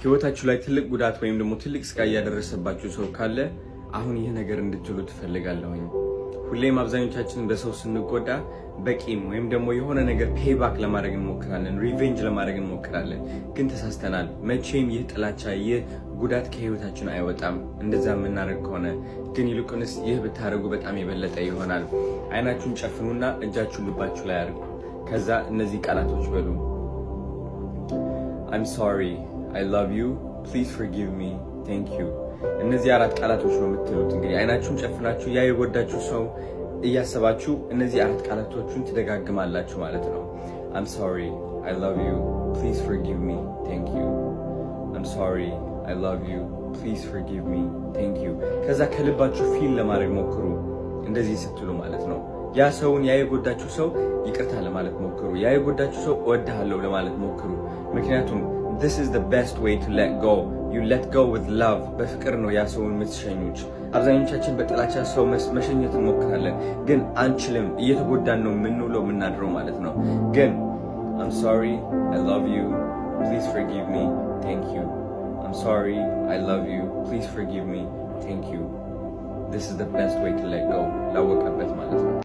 ህይወታችሁ ላይ ትልቅ ጉዳት ወይም ደግሞ ትልቅ ስቃይ ያደረሰባችሁ ሰው ካለ አሁን ይህ ነገር እንድትሉ ትፈልጋለሁኝ። ሁሌም አብዛኞቻችን በሰው ስንጎዳ በቂም ወይም ደግሞ የሆነ ነገር ፔይባክ ለማድረግ እንሞክራለን፣ ሪቬንጅ ለማድረግ እንሞክራለን። ግን ተሳስተናል። መቼም ይህ ጥላቻ፣ ይህ ጉዳት ከህይወታችን አይወጣም። እንደዛ የምናደርግ ከሆነ ግን ይልቁንስ ይህ ብታደርጉ በጣም የበለጠ ይሆናል። አይናችሁን ጨፍኑና እጃችሁን ልባችሁ ላይ አድርጉ። ከዛ እነዚህ ቃላቶች በሉ። I'm sorry, I love you, please forgive me, thank you። እነዚህ አራት ቃላቶች ነው የምትሉት። እንግዲህ አይናችሁን ጨፍናችሁ ያ የጎዳችሁ ሰው እያሰባችሁ እነዚህ አራት ቃላቶችን ትደጋግማላችሁ ማለት ነው። I'm sorry, I love you, please forgive me, thank you። I'm sorry, I love you, please forgive me, thank you። ከዛ ከልባችሁ ፊል ለማድረግ ሞክሩ እንደዚህ ስትሉ ማለት ነው። ያ ሰውን ያ የጎዳችሁ ሰው ይቅርታ ለማለት ሞክሩ። ያ የጎዳችሁ ሰው እወድሃለሁ ለማለት ሞክሩ። ምክንያቱም this is the best way to let go. You let go with love. በፍቅር ነው ያ ሰውን የምትሸኙት። አብዛኞቻችን በጥላቻ ሰው መሸኘት እንሞክራለን፣ ግን አንችልም። እየተጎዳን ነው የምንውለው የምናድረው ማለት ነው። ግን I'm sorry, I love you, please forgive me, thank you. I'm sorry, I love you, please forgive me, thank you. This is the best way to let go. ላወቀበት ማለት ነው።